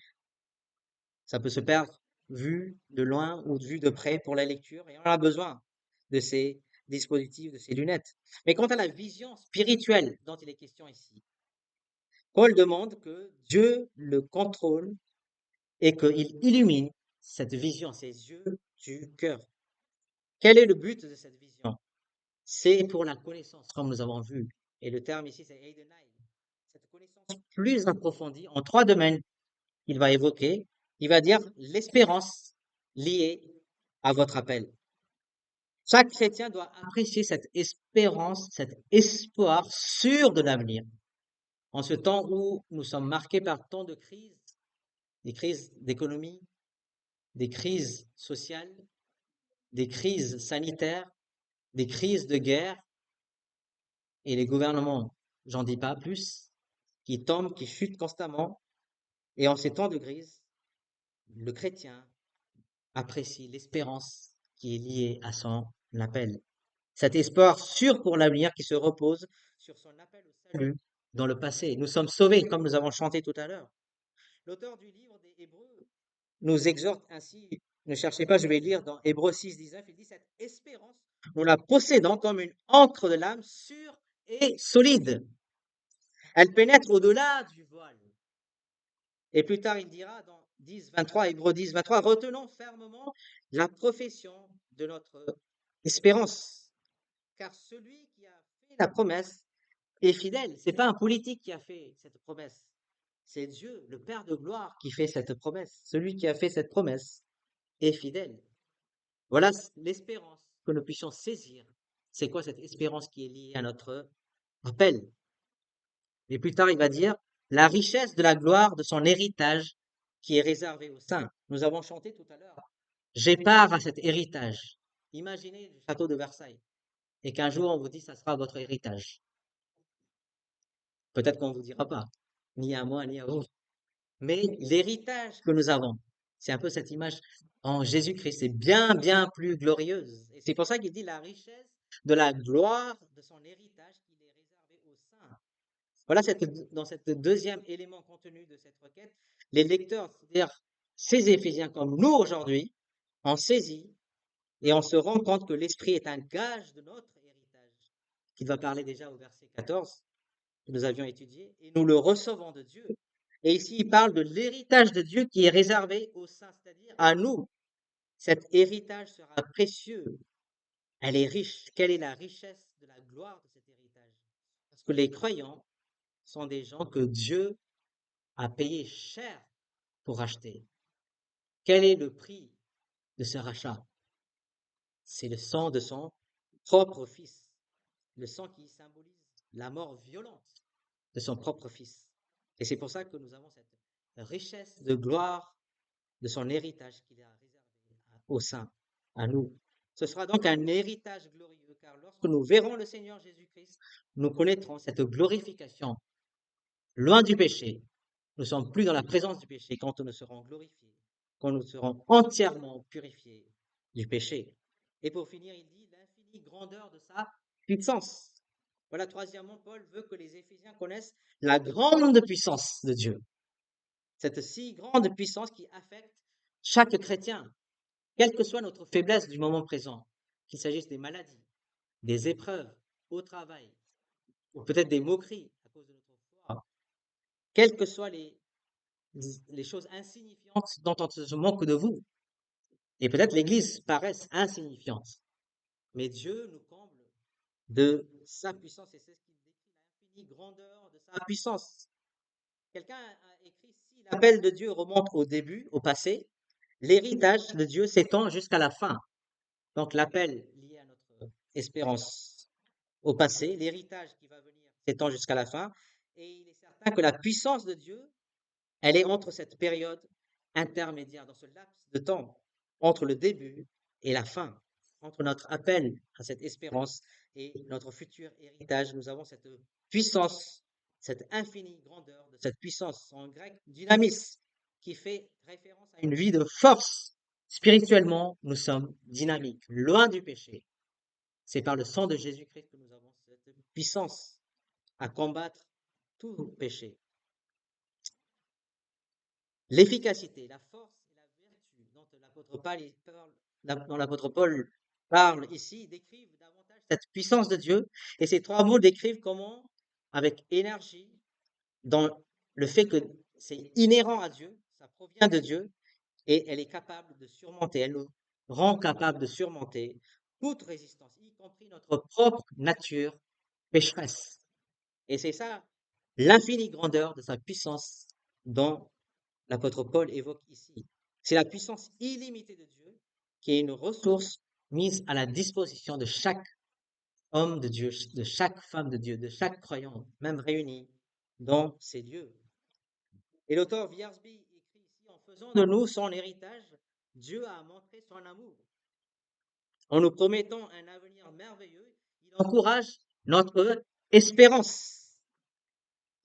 Ça peut se perdre vue de loin ou vue de près pour la lecture et on a besoin de ces dispositifs, de ces lunettes. Mais quant à la vision spirituelle dont il est question ici, Paul demande que Dieu le contrôle et qu'il illumine cette vision, ces yeux du cœur. Quel est le but de cette vision? C'est pour la connaissance, comme nous avons vu. Et le terme ici, c'est Eidenai. Cette connaissance plus approfondie en trois domaines qu'il va évoquer. Il va dire l'espérance liée à votre appel. Chaque chrétien doit apprécier cette espérance, cet espoir sûr de l'avenir. En ce temps où nous sommes marqués par tant de crises, des crises d'économie, des crises sociales, des crises sanitaires, des crises de guerre, et les gouvernements, j'en dis pas plus, qui tombent, qui chutent constamment. Et en ces temps de crise, le chrétien apprécie l'espérance qui est liée à son appel. Cet espoir sûr pour l'avenir qui se repose sur son appel au salut dans le passé. Nous sommes sauvés, comme nous avons chanté tout à l'heure. L'auteur du livre des Hébreux nous exhorte ainsi, ne cherchez pas, je vais lire dans Hébreux 6, 19, il dit cette espérance, nous la possédons comme une encre de l'âme sûre et solide. Elle pénètre au-delà du voile. Et plus tard, il dira 10, 23, Hébreux 10, 23, retenons fermement la profession de notre espérance, car celui qui a fait la promesse est fidèle. C'est pas un politique qui a fait cette promesse, c'est Dieu, le Père de gloire, qui fait cette promesse. Celui qui a fait cette promesse est fidèle. Voilà l'espérance que nous puissions saisir. C'est quoi cette espérance qui est liée à notre appel? Et plus tard, il va dire la richesse de la gloire de son héritage qui est réservé aux saints. Nous avons chanté tout à l'heure. J'ai part à cet héritage. Imaginez le château de Versailles et qu'un jour on vous dit ça sera votre héritage. Peut-être qu'on ne vous dira pas, ni à moi ni à vous. Mais l'héritage que nous avons, c'est un peu cette image en Jésus-Christ, c'est bien, bien plus glorieuse. Et c'est pour ça qu'il dit la richesse de la gloire de son héritage qui est réservé aux saints. Voilà dans cette deuxième élément contenu de cette requête, les lecteurs, c'est-à-dire ces Éphésiens comme nous aujourd'hui, en saisit et on se rend compte que l'Esprit est un gage de notre héritage, qu'il va parler déjà au verset 14, que nous avions étudié, et nous le recevons de Dieu. Et ici, il parle de l'héritage de Dieu qui est réservé aux saints, c'est-à-dire à nous. Cet héritage sera précieux. Elle est riche. Quelle est la richesse de la gloire de cet héritage? Parce que les croyants sont des gens que Dieu a payé cher pour acheter. Quel est le prix de ce rachat? C'est le sang de son propre fils. Le sang qui symbolise la mort violente de son propre fils. Et c'est pour ça que nous avons cette richesse de gloire de son héritage qu'il a réservé aux saints, à nous. Ce sera donc un héritage glorieux, car lorsque nous verrons le Seigneur Jésus-Christ, nous connaîtrons cette glorification, loin du péché. Nous ne sommes plus dans la présence du péché quand nous serons glorifiés, quand nous serons entièrement purifiés du péché. Et pour finir, il dit l'infinie grandeur de sa puissance. Voilà, troisièmement, Paul veut que les Éphésiens connaissent la grande puissance de Dieu. Cette si grande puissance qui affecte chaque chrétien, quelle que soit notre faiblesse du moment présent, qu'il s'agisse des maladies, des épreuves au travail, ou peut-être des moqueries à cause de notre foi, quelles que soient les choses insignifiantes dont on se moque de vous, et peut-être l'Église paraisse insignifiante, mais Dieu nous comble de sa puissance, et c'est ce qu'il décrit, l'infinie grandeur de sa puissance. Quelqu'un a écrit, si l'appel de Dieu remonte au début, au passé, l'héritage de Dieu s'étend jusqu'à la fin. Donc l'appel lié à notre espérance au passé, l'héritage qui va venir s'étend jusqu'à la fin, et il est certain que la puissance de Dieu, elle est entre cette période intermédiaire, dans ce laps de temps, entre le début et la fin, entre notre appel à cette espérance et notre futur héritage. Nous avons cette puissance, cette infinie grandeur de cette puissance, en grec dynamis, qui fait référence à une vie de force. Spirituellement, nous sommes dynamiques, loin du péché. C'est par le sang de Jésus-Christ que nous avons cette puissance à combattre tout péché. L'efficacité, la force et la vertu dont l'apôtre Paul parle ici décrivent davantage cette puissance de Dieu. Et ces trois mots décrivent comment, avec énergie, dans le fait que c'est inhérent à Dieu, ça provient de Dieu, et elle est capable de surmonter, elle nous rend capable de surmonter toute résistance, y compris notre propre nature pécheresse. Et c'est ça l'infinie grandeur de sa puissance dont l'apôtre Paul évoque ici. C'est la puissance illimitée de Dieu qui est une ressource mise à la disposition de chaque homme de Dieu, de chaque femme de Dieu, de chaque croyant, même réuni dans ces lieux. Et l'auteur Wiersbe écrit ici, en faisant de nous son héritage, Dieu a montré son amour. En nous promettant un avenir merveilleux, il encourage notre espérance.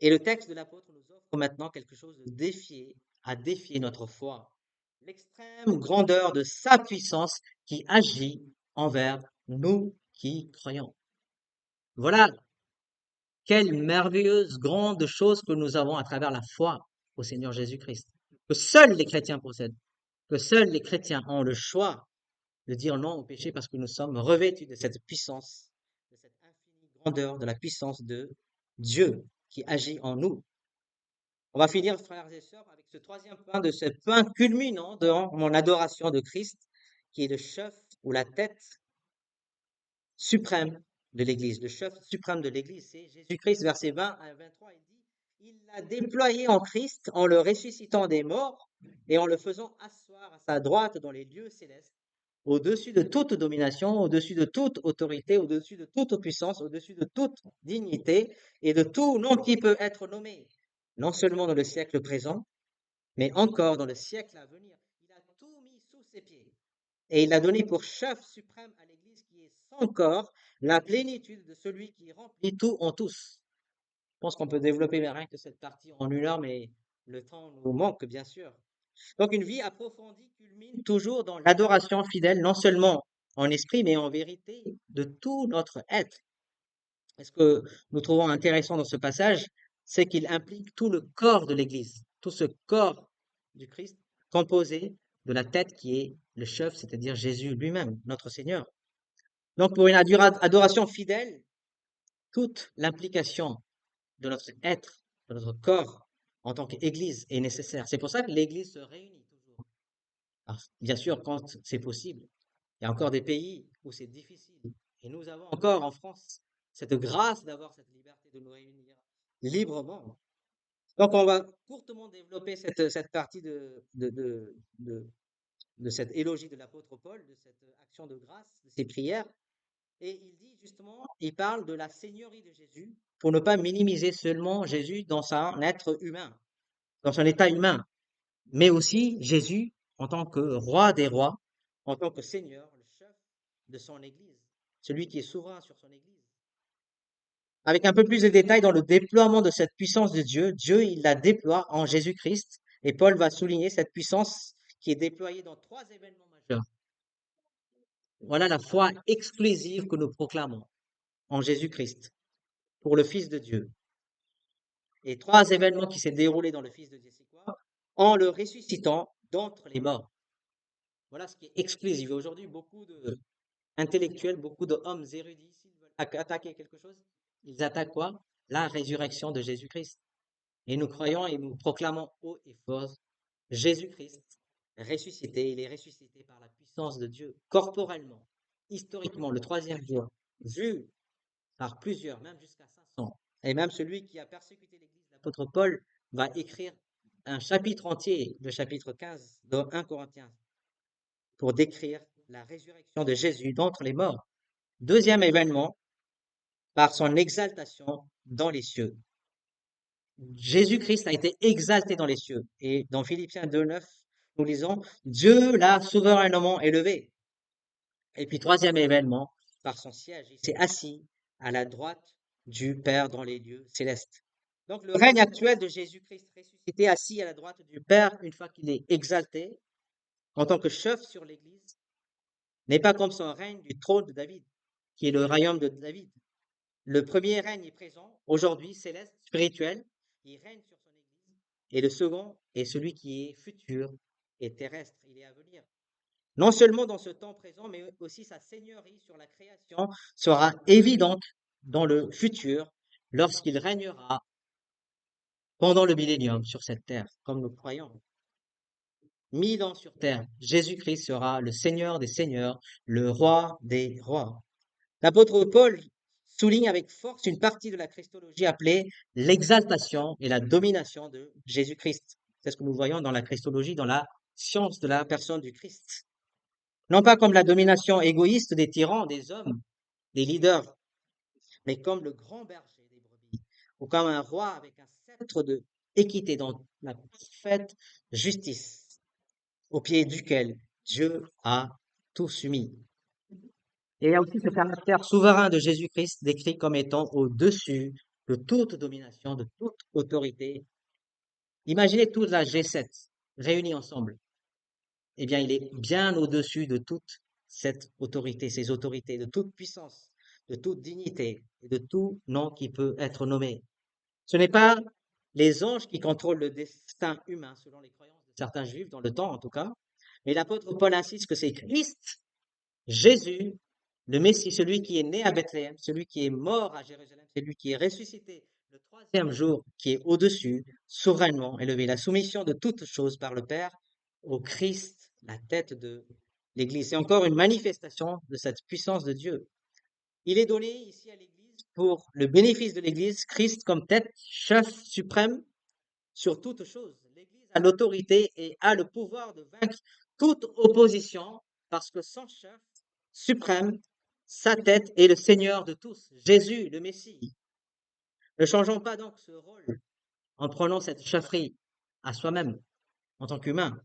Et le texte de l'apôtre nous offre maintenant quelque chose à défier notre foi. L'extrême grandeur de sa puissance qui agit envers nous qui croyons. Voilà quelle merveilleuse grande chose que nous avons à travers la foi au Seigneur Jésus-Christ. Que seuls les chrétiens possèdent. Que seuls les chrétiens ont le choix de dire non au péché parce que nous sommes revêtus de cette puissance, de cette infinie grandeur, de la puissance de Dieu qui agit en nous. On va finir, frères et sœurs, avec ce troisième point, de ce point culminant dans mon adoration de Christ, qui est le chef ou la tête suprême de l'Église. Le chef suprême de l'Église, c'est Jésus-Christ, versets 20 à 23, il dit, il l'a déployé en Christ en le ressuscitant des morts et en le faisant asseoir à sa droite dans les lieux célestes, au-dessus de toute domination, au-dessus de toute autorité, au-dessus de toute puissance, au-dessus de toute dignité et de tout nom qui peut être nommé, non seulement dans le siècle présent, mais encore dans le siècle à venir. Il a tout mis sous ses pieds. Et il l'a donné pour chef suprême à l'Église qui est sans corps, la plénitude de celui qui remplit tout en tous. Je pense qu'on peut développer rien que cette partie en 1 heure, mais le temps nous manque, bien sûr. Donc une vie approfondie culmine toujours dans l'adoration fidèle, non seulement en esprit, mais en vérité de tout notre être. Et ce que nous trouvons intéressant dans ce passage, c'est qu'il implique tout le corps de l'Église, tout ce corps du Christ composé de la tête qui est le chef, c'est-à-dire Jésus lui-même, notre Seigneur. Donc pour une adoration fidèle, toute l'implication de notre être, de notre corps en tant qu'Église est nécessaire. C'est pour ça que l'Église se réunit toujours. Alors, bien sûr, quand c'est possible, il y a encore des pays où c'est difficile. Et nous avons encore en France cette grâce d'avoir cette liberté de nous réunir librement. Donc, on va courtement développer cette partie de cette élogie de l'apôtre Paul, de cette action de grâce, de ces prières. Et il dit justement, il parle de la seigneurie de Jésus pour ne pas minimiser seulement Jésus dans son être humain, dans son état humain, mais aussi Jésus en tant que roi des rois, en tant que Seigneur, le chef de son Église, celui qui est souverain sur son Église. Avec un peu plus de détails dans le déploiement de cette puissance de Dieu, Dieu, il la déploie en Jésus-Christ, et Paul va souligner cette puissance qui est déployée dans 3 événements majeurs. Voilà la foi exclusive que nous proclamons en Jésus-Christ pour le Fils de Dieu. Et 3 événements qui s'est déroulé dans le Fils de Dieu, c'est quoi? En le ressuscitant d'entre les morts. Voilà ce qui est exclusif. Aujourd'hui, beaucoup d'intellectuels, beaucoup d'hommes érudits, s'ils veulent attaquer quelque chose, ils attaquent quoi? La résurrection de Jésus-Christ. Et nous croyons et nous proclamons haut et fort Jésus-Christ ressuscité. Il est ressuscité par la puissance de Dieu, corporellement, historiquement, le 3e jour, vu par plusieurs, même jusqu'à 500. Et même celui qui a persécuté l'Église, l'apôtre Paul, va écrire un chapitre entier, le chapitre 15 de 1 Corinthiens, pour décrire la résurrection de Jésus d'entre les morts. 2e événement, par son exaltation dans les cieux. Jésus-Christ a été exalté dans les cieux. Et dans Philippiens 2,9, nous lisons, Dieu l'a souverainement élevé. Et puis 3e événement, par son siège, il s'est assis à la droite du Père dans les lieux célestes. Donc le règne actuel de Jésus-Christ ressuscité, assis à la droite du Père, une fois qu'il est exalté, en tant que chef sur l'Église, n'est pas comme son règne du trône de David, qui est le royaume de David. Le premier règne est présent, aujourd'hui, céleste, spirituel, il règne sur son Église, et le second est celui qui est futur et terrestre, il est à venir. Non seulement dans ce temps présent, mais aussi sa seigneurie sur la création sera évidente dans le futur, lorsqu'il régnera pendant le millénium sur cette terre, comme nous croyons. 1000 ans sur terre, Jésus-Christ sera le Seigneur des seigneurs, le roi des rois. L'apôtre Paul souligne avec force une partie de la christologie appelée l'exaltation et la domination de Jésus-Christ. C'est ce que nous voyons dans la christologie, dans la science de la personne du Christ. Non pas comme la domination égoïste des tyrans, des hommes, des leaders, mais comme le grand berger des brebis, ou comme un roi avec un sceptre de équité dans la parfaite justice, au pied duquel Dieu a tout soumis. Et il y a aussi ce caractère souverain de Jésus-Christ décrit comme étant au-dessus de toute domination, de toute autorité. Imaginez toute la G7 réunie ensemble. Eh bien, il est bien au-dessus de toute cette autorité, ces autorités, de toute puissance, de toute dignité et de tout nom qui peut être nommé. Ce n'est pas les anges qui contrôlent le destin humain, selon les croyances de certains juifs, dans le temps en tout cas, mais l'apôtre Paul insiste que c'est Christ, Jésus, le Messie, celui qui est né à Bethléem, celui qui est mort à Jérusalem, celui qui est ressuscité Le troisième jour, qui est au-dessus, souverainement élevé, la soumission de toutes choses par le Père au Christ, la tête de l'Église. C'est encore une manifestation de cette puissance de Dieu. Il est donné ici à l'Église pour le bénéfice de l'Église, Christ comme tête, chef suprême sur toute chose. L'Église a l'autorité et a le pouvoir de vaincre toute opposition parce que son chef suprême, sa tête est le Seigneur de tous, Jésus, le Messie. Ne changeons pas donc ce rôle en prenant cette chefferie à soi-même en tant qu'humain.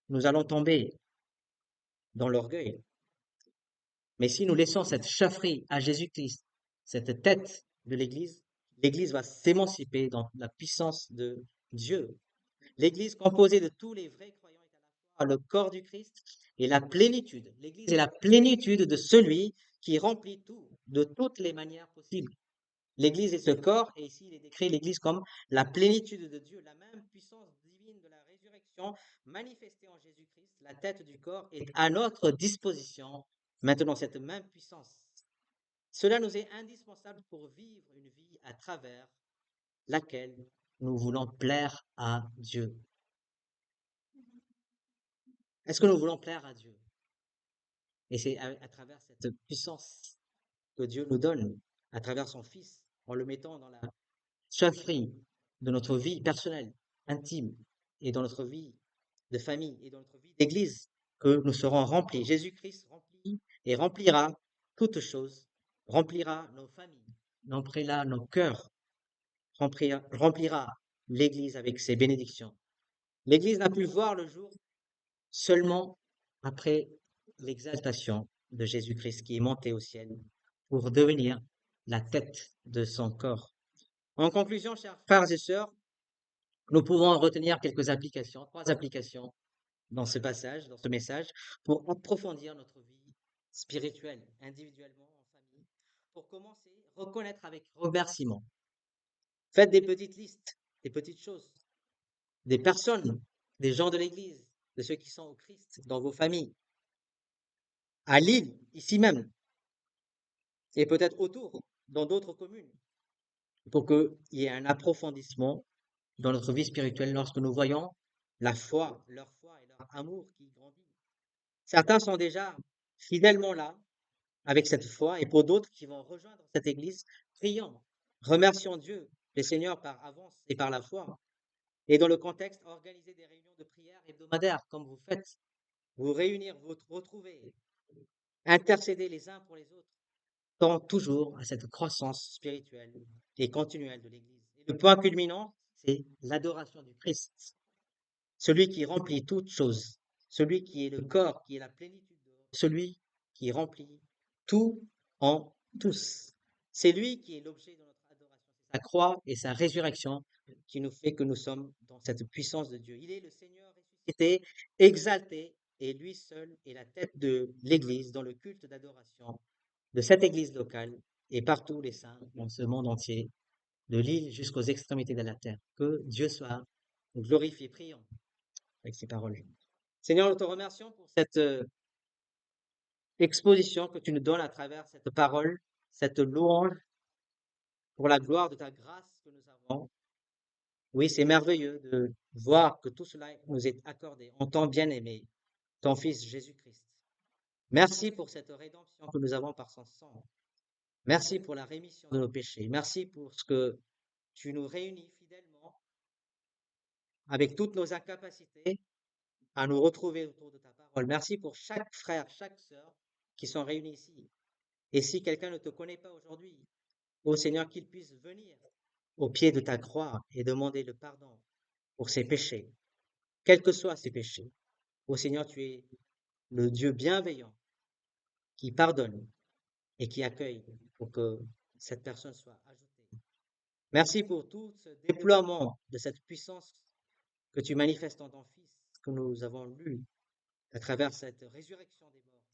Nous allons tomber dans l'orgueil. Mais si nous laissons cette chefferie à Jésus-Christ, cette tête de l'Église, l'Église va s'émanciper dans la puissance de Dieu. L'Église composée de tous les vrais croyants est à la fois le corps du Christ et la plénitude. L'Église est la plénitude de celui qui remplit tout, de toutes les manières possibles. L'Église est ce corps, et ici il est décrit l'Église comme la plénitude de Dieu, la même puissance divine de la résurrection manifestée en Jésus-Christ, la tête du corps, est à notre disposition maintenant, cette même puissance. Cela nous est indispensable pour vivre une vie à travers laquelle nous voulons plaire à Dieu. Est-ce que nous voulons plaire à Dieu? Et c'est à travers cette puissance que Dieu nous donne, à travers son Fils, en le mettant dans la chefferie de notre vie personnelle, intime, et dans notre vie de famille, et dans notre vie d'église, que nous serons remplis. Jésus-Christ remplit et remplira toutes choses, remplira nos familles, remplira nos cœurs, remplira l'église avec ses bénédictions. L'église n'a pu voir le jour seulement après l'exaltation de Jésus-Christ qui est monté au ciel pour devenir la tête de son corps. En conclusion, chers frères et sœurs, nous pouvons en retenir quelques applications, trois applications dans ce passage, dans ce message, pour approfondir notre vie spirituelle, individuellement, en famille. Pour commencer, reconnaître avec remerciement. Faites des petites listes, des petites choses, des personnes, des gens de l'Église, de ceux qui sont au Christ dans vos familles, à Lille, ici même, et peut-être autour, dans d'autres communes, pour qu'il y ait un approfondissement dans notre vie spirituelle lorsque nous voyons la foi, leur foi et leur amour qui grandit. Certains sont déjà fidèlement là, avec cette foi, et pour d'autres qui vont rejoindre cette église, prions, remercions Dieu, le Seigneur par avance et par la foi. Et dans le contexte, organiser des réunions de prière hebdomadaires, comme vous faites, vous réunir, vous retrouver, intercéder les uns pour les autres, tend toujours à cette croissance spirituelle et continuelle de l'église. Et le point culminant, c'est l'adoration du Christ, celui qui remplit toutes choses, celui qui est le corps, qui est la plénitude, celui qui remplit tout en tous. C'est lui qui est l'objet de notre adoration. C'est sa croix et sa résurrection qui nous fait que nous sommes dans cette puissance de Dieu. Il est le Seigneur ressuscité, exalté, et lui seul est la tête de l'Église dans le culte d'adoration de cette Église locale et partout les saints dans ce monde entier, de l'île jusqu'aux extrémités de la terre. Que Dieu soit glorifié. Prions avec ces paroles. Seigneur, nous te remercions pour cette exposition que tu nous donnes à travers cette parole, cette louange, pour la gloire de ta grâce que nous avons. Oui, c'est merveilleux de voir que tout cela nous est accordé en temps bien-aimé, ton Fils Jésus-Christ. Merci pour cette rédemption que nous avons par son sang. Merci pour la rémission de nos péchés. Merci pour ce que tu nous réunis fidèlement avec toutes nos incapacités à nous retrouver autour de ta parole. Merci pour chaque frère, chaque sœur qui sont réunis ici. Et si quelqu'un ne te connaît pas aujourd'hui, ô Seigneur, qu'il puisse venir au pied de ta croix et demander le pardon pour ses péchés, quels que soient ses péchés. Ô Seigneur, tu es le Dieu bienveillant qui pardonne et qui accueille pour que cette personne soit ajoutée. Merci pour tout ce déploiement de cette puissance que tu manifestes en ton Fils, que nous avons lu à travers cette résurrection des morts,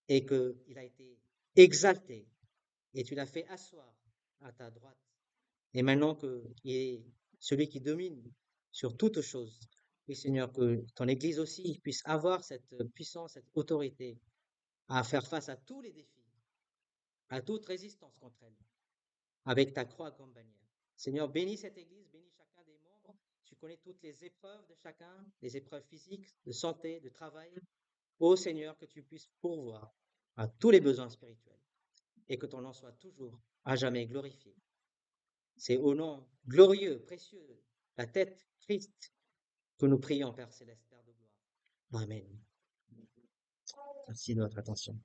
et qu'il a été exalté, et tu l'as fait asseoir à ta droite. Et maintenant qu'il est celui qui domine sur toutes choses, oui Seigneur, que ton Église aussi puisse avoir cette puissance, cette autorité à faire face à tous les défis, à toute résistance contre elle, avec ta croix comme bannière. Seigneur, bénis cette église, bénis chacun des membres. Tu connais toutes les épreuves de chacun, les épreuves physiques, de santé, de travail. Ô Seigneur, que tu puisses pourvoir à tous les besoins spirituels et que ton nom soit toujours à jamais glorifié. C'est au nom glorieux, précieux, la tête Christ que nous prions, Père céleste, Père de gloire. Amen. Merci de votre attention.